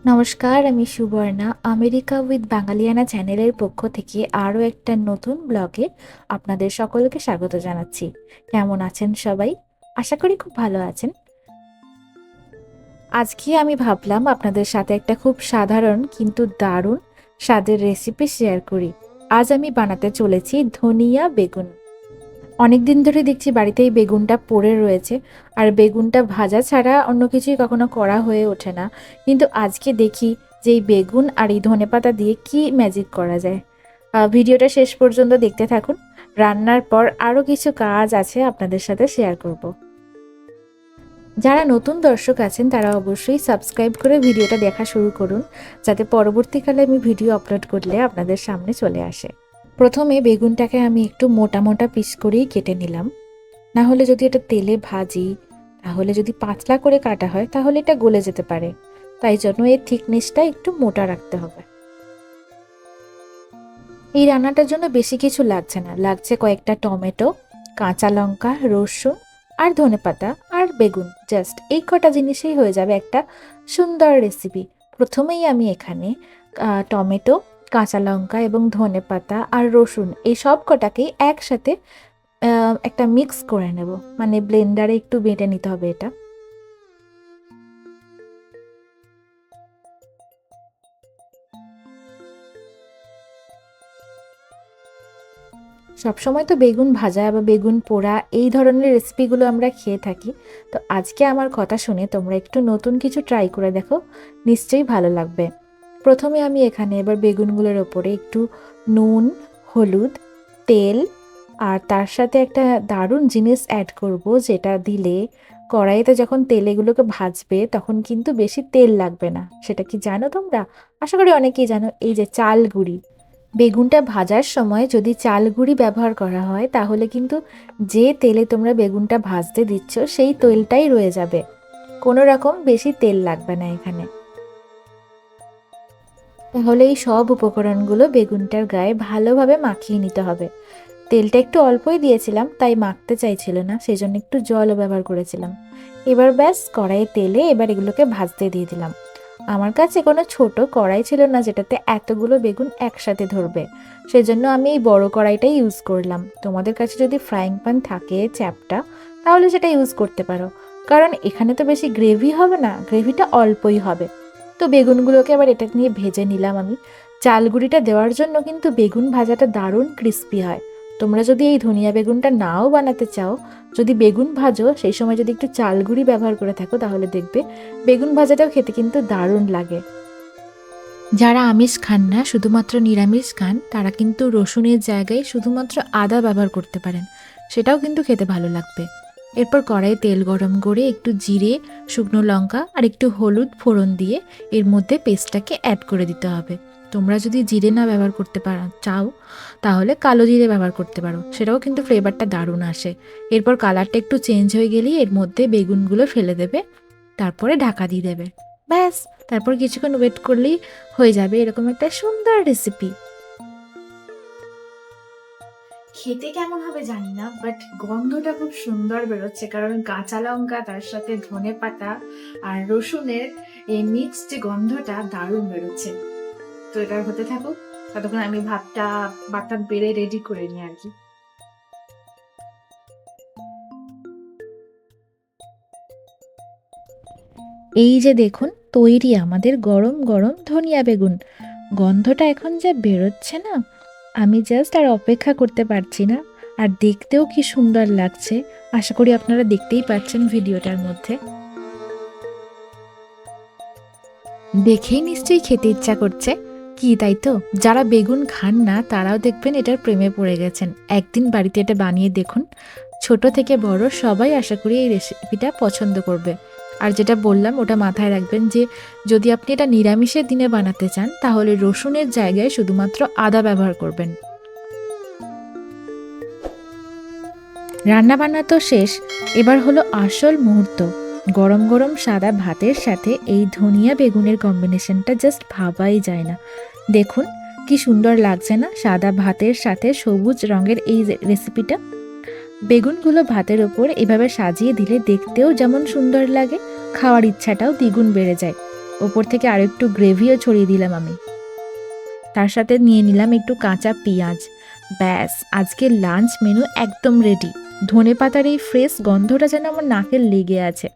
নমস্কার, আমি Suborna. America with বাঙালিয়ানা চ্যানেলের পক্ষ থেকে আরও একটা নতুন ব্লগে আপনাদের সকলকে স্বাগত জানাচ্ছি। কেমন আছেন সবাই? আশা করি খুব ভালো আছেন। আজকে আমি ভাবলাম আপনাদের সাথে একটা খুব সাধারণ কিন্তু দারুণ স্বাদের রেসিপি শেয়ার করি। আজ আমি বানাতে চলেছি ধনিয়া বেগুন। অনেকদিন ধরে দেখছি বাড়িতে এই বেগুনটা পড়ে রয়েছে, আর বেগুনটা ভাজা ছাড়া অন্য কিছুই কখনো করা হয়ে ওঠে না। কিন্তু আজকে দেখি যে এই বেগুন আর এই ধনেপাতা দিয়ে কি ম্যাজিক করা যায়। ভিডিওটা শেষ পর্যন্ত দেখতে থাকুন। রান্নার পর আরও কিছু কাজ আছে আপনাদের সাথে শেয়ার করব। যারা নতুন দর্শক আছেন তারা অবশ্যই সাবস্ক্রাইব করে ভিডিওটা দেখা শুরু করুন, যাতে পরবর্তীকালে আমি ভিডিও আপলোড করলে আপনাদের সামনে চলে আসে। প্রথমে বেগুনটাকে আমি একটু মোটা মোটা পিস করেই কেটে নিলাম। না হলে যদি এটা তেলে ভাজি, তাহলে যদি পাতলা করে কাটা হয় তাহলে এটা গলে যেতে পারে। তাই জন্য এর থিকনেসটা একটু মোটা রাখতে হবে। এই রান্নাটার জন্য বেশি কিছু লাগছে না, লাগছে কয়েকটা টমেটো, কাঁচা লঙ্কা, রসুন আর ধনেপাতা আর বেগুন। জাস্ট এই কটা জিনিসেই হয়ে যাবে একটা সুন্দর রেসিপি। প্রথমেই আমি এখানে টমেটো, কাঁচা লঙ্কা এবং ধনেপাতা আর রসুন এই সব কটাকেই একসাথে একটা মিক্স করে নেব, মানে ব্লেন্ডারে একটু বেটে নিতে হবে এটা। সবসময় তো বেগুন ভাজা বা বেগুন পোড়া এই ধরনের রেসিপিগুলো আমরা খেয়ে থাকি। তো আজকে আমার কথা শুনে তোমরা একটু নতুন কিছু ট্রাই করে দেখো, নিশ্চয়ই ভালো লাগবে। প্রথমে আমি এখানে এবার বেগুনগুলোর ওপরে একটু নুন, হলুদ, তেল আর তার সাথে একটা দারুণ জিনিস অ্যাড করব, যেটা দিলে কড়াইতে যখন তেল এগুলোকে ভাজবে তখন কিন্তু বেশি তেল লাগবে না। সেটা কি জানো তোমরা? আশা করি অনেকেই জানো। এই যে চাল গুঁড়ি, বেগুনটা ভাজার সময় যদি চাল গুঁড়ি ব্যবহার করা হয় তাহলে কিন্তু যে তেলে তোমরা বেগুনটা ভাজতে দিচ্ছ সেই তেলটাই রয়ে যাবে, কোনো রকম বেশি তেল লাগবে না এখানে। তাহলে এই সব উপকরণগুলো বেগুনটার গায়ে ভালোভাবে মাখিয়ে নিতে হবে। তেলটা একটু অল্পই দিয়েছিলাম, তাই মাখতে চাইছিল না, সেই জন্য একটু জলও ব্যবহার করেছিলাম। এবার ব্যাস কড়াইয়ে তেলে এবার এগুলোকে ভাজতে দিয়ে দিলাম। আমার কাছে কোনো ছোট কড়াই ছিল না যেটাতে এতগুলো বেগুন একসাথে ধরবে, সেজন্য আমি এই বড় কড়াইটাই ইউজ করলাম। তোমাদের কাছে যদি ফ্রাইং প্যান থাকে চ্যাপটা, তাহলে সেটা ইউজ করতে পারো, কারণ এখানে তো বেশি গ্রেভি হবে না, গ্রেভিটা অল্পই হবে। তো বেগুনগুলোকে আবার এটা নিয়ে ভেজে নিলাম আমি। চাল গুঁড়িটা দেওয়ার জন্য কিন্তু বেগুন ভাজাটা দারুণ ক্রিস্পি হয়। তোমরা যদি এই ধনিয়া বেগুনটা নাও বানাতে চাও, যদি বেগুন ভাজো সেই সময় যদি একটু চাল গুঁড়ি ব্যবহার করে থাকো তাহলে দেখবে বেগুন ভাজাটাও খেতে কিন্তু দারুণ লাগে। যারা আমিষ খান না, শুধুমাত্র নিরামিষ খান, তারা কিন্তু রসুনের জায়গায় শুধুমাত্র আদা ব্যবহার করতে পারেন, সেটাও কিন্তু খেতে ভালো লাগবে। এরপর কড়াইয়ে তেল গরম করে একটু জিরে, শুকনো লঙ্কা আর একটু হলুদ ফোড়ন দিয়ে এর মধ্যে পেস্টটাকে অ্যাড করে দিতে হবে। তোমরা যদি জিরে না ব্যবহার করতে চাও তাহলে কালো জিরে ব্যবহার করতে পারো, সেটাও কিন্তু ফ্লেভারটা দারুণ আসে। এরপর কালারটা একটু চেঞ্জ হয়ে গেলেই এর মধ্যে বেগুনগুলো ফেলে দেবে, তারপরে ঢাকা দিয়ে দেবে। ব্যাস, তারপর কিছুক্ষণ ওয়েট করলেই হয়ে যাবে এরকম একটা সুন্দর রেসিপি। খেতে কেমন হবে জানি না, বাট গন্ধটা খুব সুন্দর বেরোচ্ছে, কারণ কাঁচা লঙ্কা তার সাথে ধনে পাতা আর রসুনের এই মিক্স যে গন্ধটা দারুণ বেরোচ্ছে। তো এটা হতে থাকুক, ততক্ষণ আমি ভাতটা বেড়ে রেডি করে নিই আর কি। এই যে দেখুন, তৈরি আমাদের গরম গরম ধনিয়া বেগুন। গন্ধটা এখন যা বেরোচ্ছে না, আমি জাস্ট আর অপেক্ষা করতে পারছি না। আর দেখতেও কি সুন্দর লাগছে, আশা করি আপনারা দেখতেই পাচ্ছেন ভিডিওটার মধ্যে। দেখেই নিশ্চয়ই খেতে ইচ্ছা করছে কি, তাই তো? যারা বেগুন খান না তারাও দেখবেন এটার প্রেমে পড়ে গেছেন। একদিন বাড়িতে এটা বানিয়ে দেখুন, ছোট থেকে বড় সবাই আশা করি এই রেসিপিটা পছন্দ করবে। আর যেটা বললাম ওটা মাথায় রাখবেন যে যদি আপনি এটা নিরামিষের দিনে বানাতে চান তাহলে রসুনের জায়গায় শুধুমাত্র আদা ব্যবহার করবেন। রান্নাবান্না তো শেষ, এবার হলো আসল মুহূর্ত। গরম গরম সাদা ভাতের সাথে এই ধনিয়া বেগুনের কম্বিনেশনটা জাস্ট ভাবাই যায় না। দেখুন কি সুন্দর লাগছে না সাদা ভাতের সাথে সবুজ রঙের এই রেসিপিটা। বেগুনগুলো ভাতের ওপর এভাবে সাজিয়ে দিলে দেখতেও যেমন সুন্দর লাগে, খাওয়ার ইচ্ছাটাও দ্বিগুণ বেড়ে যায়। ওপর থেকে আরও একটু গ্রেভিও ছড়িয়ে দিলাম আমি। তার সাথে নিয়ে নিলাম একটু কাঁচা পেঁয়াজ। ব্যাস, আজকের লাঞ্চ মেনু একদম রেডি। ধনেপাতার এই ফ্রেশ গন্ধটা যেন আমার নাকে লেগে আছে।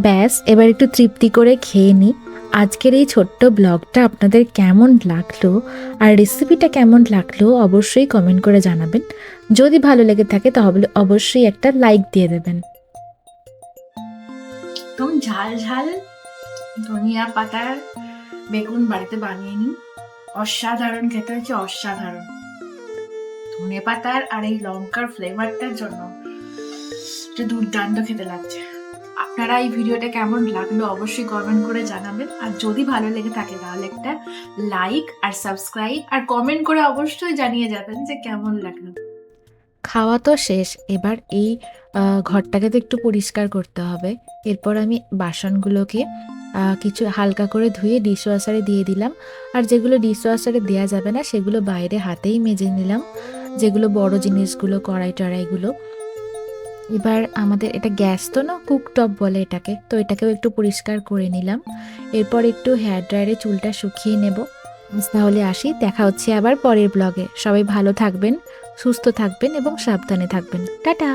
ব্যাস, এবার একটু তৃপ্তি করে খেয়ে নিই। আজকের এই ছোট্ট ব্লগটা আপনাদের কেমন লাগলো আর রেসিপিটা কেমন লাগলো অবশ্যই কমেন্ট করে জানাবেন। যদি ভালো লেগে থাকে তাহলে অবশ্যই একটা লাইক দিয়ে দেবেন। একদম ঝাল ঝাল ধনিয়া পাতার বেগুন বাড়িতে বানিয়ে নিই। অসাধারণ খেতে হচ্ছে, অসাধারণ। ধনে পাতার আর এই লঙ্কার ফ্লেভারটার জন্য এটা দুর্দান্ত খেতে লাগছে। আপনারা এই ভিডিওটা কেমন লাগলো অবশ্যই কমেন্ট করে জানাবেন। আর যদি ভালো লেগে থাকে তাহলে একটা লাইক আর সাবস্ক্রাইব আর কমেন্ট করে অবশ্যই জানিয়ে যাবেন যে কেমন লাগলো। খাওয়া তো শেষ, এবার এই ঘরটাকে তো একটু পরিষ্কার করতে হবে। এরপর আমি বাসনগুলোকে কিছু হালকা করে ধুয়ে ডিশওয়াশারে দিয়ে দিলাম। আর যেগুলো ডিশওয়াশারে দেওয়া যাবে না সেগুলো বাইরে হাতেই মেজে নিলাম, যেগুলো বড় জিনিসগুলো, কড়াই টড়াইগুলো। এবার আমাদের এটা গ্যাস তো না, কুকটপ বলে এটাকে, তো এটাকেও একটু পরিষ্কার করে নিলাম। এরপর একটু হেয়ার ড্রায়ারে চুলটা শুকিয়ে নেব। তাহলে আসি, দেখা হচ্ছে আবার পরের ব্লগে। সবাই ভালো থাকবেন, সুস্থ থাকবেন এবং সাবধানে থাকবেন। টাটা।